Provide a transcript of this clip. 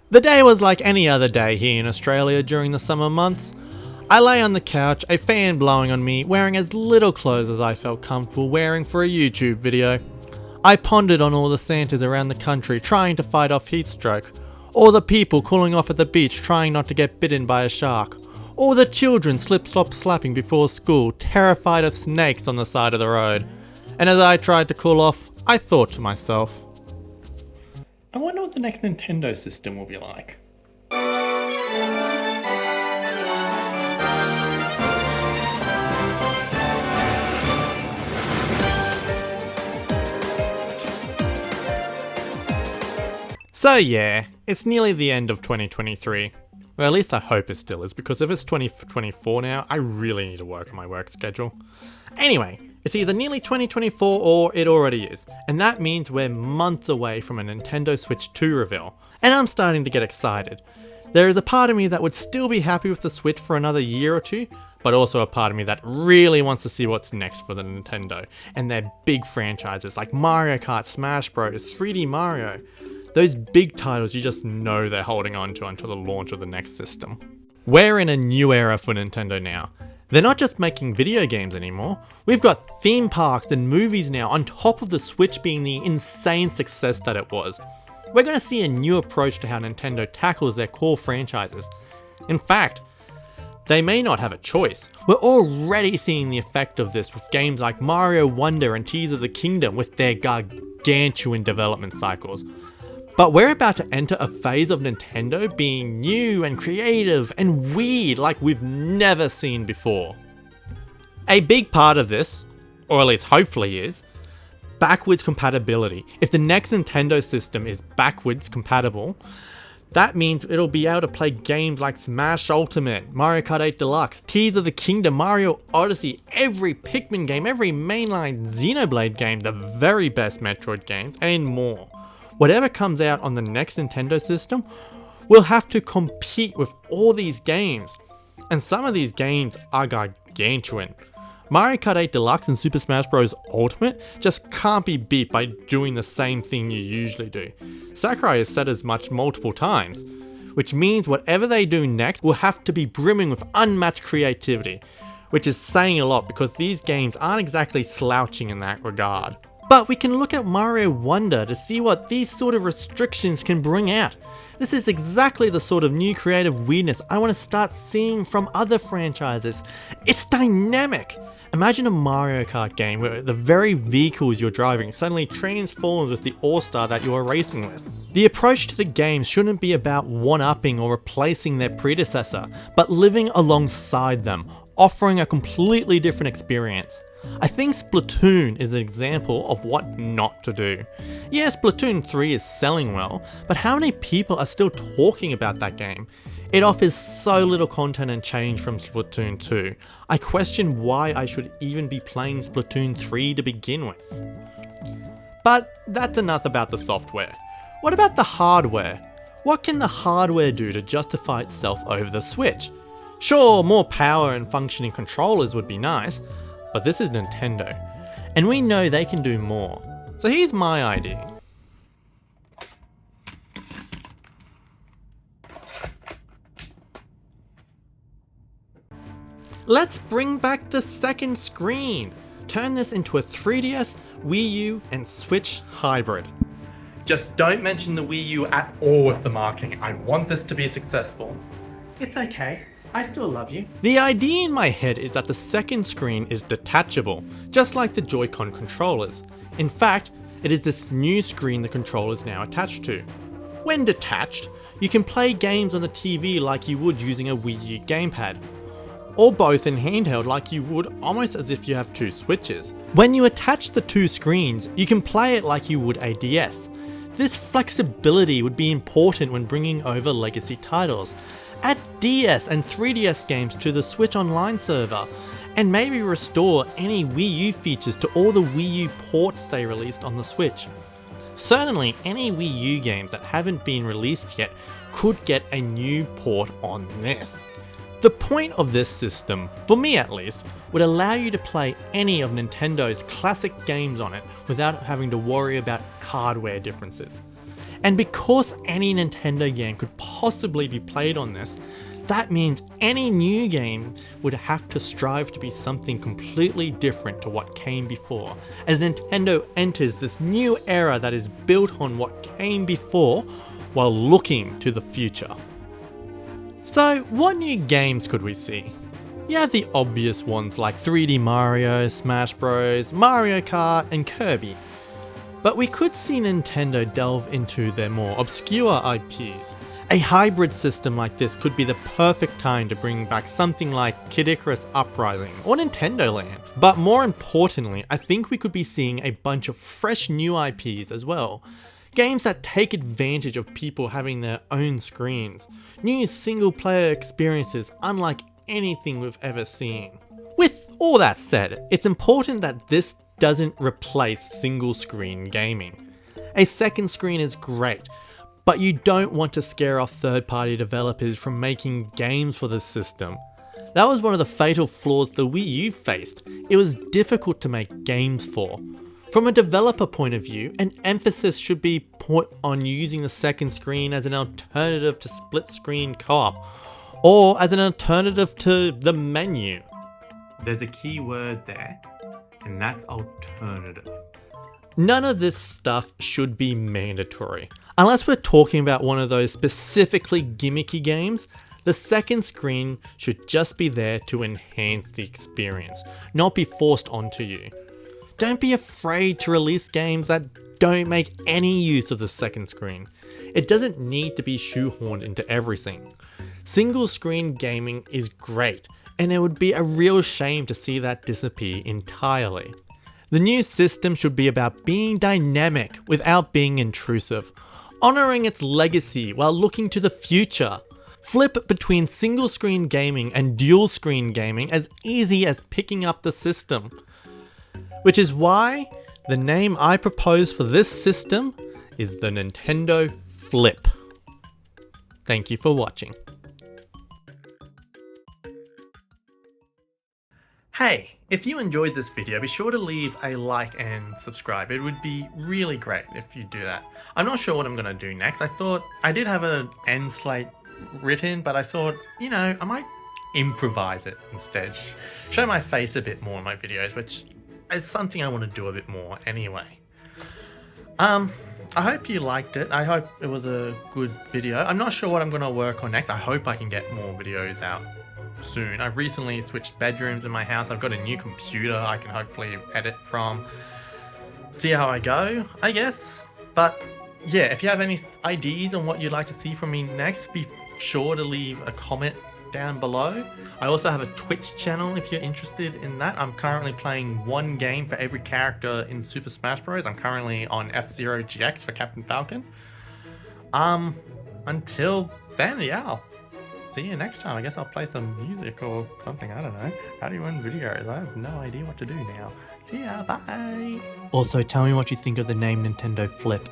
The day was like any other day here in Australia during the summer months. I lay on the couch, a fan blowing on me, wearing as little clothes as I felt comfortable wearing for a YouTube video. I pondered on all the Santas around the country trying to fight off heat stroke, or the people cooling off at the beach trying not to get bitten by a shark, or the children slip-slop slapping before school, terrified of snakes on the side of the road. And as I tried to cool off, I thought to myself, I wonder what the next Nintendo system will be like. So yeah, it's nearly the end of 2023. Well, at least I hope it still is, because if it's 2024 now, I really need to work on my work schedule. Anyway, it's either nearly 2024 or it already is, and that means we're months away from a Nintendo Switch 2 reveal, and I'm starting to get excited. There is a part of me that would still be happy with the Switch for another year or two, but also a part of me that really wants to see what's next for the Nintendo, and their big franchises like Mario Kart, Smash Bros, 3D Mario. Those big titles you just know they're holding on to until the launch of the next system. We're in a new era for Nintendo now. They're not just making video games anymore, we've got theme parks and movies now on top of the Switch being the insane success that it was. We're going to see a new approach to how Nintendo tackles their core franchises. In fact, they may not have a choice. We're already seeing the effect of this with games like Mario Wonder and Tears of the Kingdom with their gargantuan development cycles. But we're about to enter a phase of Nintendo being new and creative and weird like we've never seen before. A big part of this, or at least hopefully is, backwards compatibility. If the next Nintendo system is backwards compatible, that means it'll be able to play games like Smash Ultimate, Mario Kart 8 Deluxe, Tears of the Kingdom, Mario Odyssey, every Pikmin game, every mainline Xenoblade game, the very best Metroid games, and more. Whatever comes out on the next Nintendo system will have to compete with all these games. And some of these games are gargantuan. Mario Kart 8 Deluxe and Super Smash Bros. Ultimate just can't be beat by doing the same thing you usually do. Sakurai has said as much multiple times, which means whatever they do next will have to be brimming with unmatched creativity, which is saying a lot because these games aren't exactly slouching in that regard. But we can look at Mario Wonder to see what these sort of restrictions can bring out. This is exactly the sort of new creative weirdness I want to start seeing from other franchises. It's dynamic! Imagine a Mario Kart game where the very vehicles you're driving suddenly transforms with the All-Star that you are racing with. The approach to the game shouldn't be about one-upping or replacing their predecessor, but living alongside them, offering a completely different experience. I think Splatoon is an example of what not to do. Yes, Splatoon 3 is selling well, but how many people are still talking about that game? It offers so little content and change from Splatoon 2. I question why I should even be playing Splatoon 3 to begin with. But that's enough about the software. What about the hardware? What can the hardware do to justify itself over the Switch? Sure, more power and functioning controllers would be nice, but this is Nintendo, and we know they can do more. So here's my idea. Let's bring back the second screen. Turn this into a 3DS, Wii U, and Switch hybrid. Just don't mention the Wii U at all with the marketing. I want this to be successful. It's okay. I still love you. The idea in my head is that the second screen is detachable, just like the Joy-Con controllers. In fact, it is this new screen the controller is now attached to. When detached, you can play games on the TV like you would using a Wii U gamepad, or both in handheld like you would almost as if you have two Switches. When you attach the two screens, you can play it like you would a DS. This flexibility would be important when bringing over legacy titles. Add DS and 3DS games to the Switch Online server, and maybe restore any Wii U features to all the Wii U ports they released on the Switch. Certainly, any Wii U games that haven't been released yet could get a new port on this. The point of this system, for me at least, would allow you to play any of Nintendo's classic games on it without having to worry about hardware differences. And because any Nintendo game could possibly be played on this, that means any new game would have to strive to be something completely different to what came before, as Nintendo enters this new era that is built on what came before while looking to the future. So what new games could we see? You have the obvious ones like 3D Mario, Smash Bros, Mario Kart and Kirby. But we could see Nintendo delve into their more obscure IPs. A hybrid system like this could be the perfect time to bring back something like Kid Icarus Uprising or Nintendo Land. But more importantly, I think we could be seeing a bunch of fresh new IPs as well. Games that take advantage of people having their own screens. New single player experiences unlike anything we've ever seen. With all that said, it's important that this doesn't replace single screen gaming. A second screen is great, but you don't want to scare off third-party developers from making games for this system. That was one of the fatal flaws the Wii U faced. It was difficult to make games for. From a developer point of view, an emphasis should be put on using the second screen as an alternative to split-screen co-op, or as an alternative to the menu. There's a key word there, and that's alternative. None of this stuff should be mandatory. Unless we're talking about one of those specifically gimmicky games, the second screen should just be there to enhance the experience, not be forced onto you. Don't be afraid to release games that don't make any use of the second screen. It doesn't need to be shoehorned into everything. Single screen gaming is great, and it would be a real shame to see that disappear entirely. The new system should be about being dynamic without being intrusive, honouring its legacy while looking to the future. Flip between single screen gaming and dual screen gaming as easy as picking up the system. Which is why the name I propose for this system is the Nintendo Flip. Thank you for watching. Hey, if you enjoyed this video, be sure to leave a like and subscribe. It would be really great if you do that. I'm not sure what I'm going to do next. I did have an end slate written, but I thought, I might improvise it instead. Show my face a bit more in my videos, which is something I want to do a bit more anyway. I hope you liked it. I hope it was a good video. I'm not sure what I'm going to work on next. I hope I can get more videos out soon. I've recently switched bedrooms in my house. I've got a new computer I can hopefully edit from. See how I go, I guess. But yeah, if you have any ideas on what you'd like to see from me next, be sure to leave a comment down below. I also have a Twitch channel if you're interested in that. I'm currently playing one game for every character in Super Smash Bros. I'm currently on F-Zero GX for Captain Falcon. Until then, yeah, I'll see you next time. I guess I'll play some music or something. I don't know. How do you run videos? I have no idea what to do now. See ya, bye! Also, tell me what you think of the name Nintendo Flip.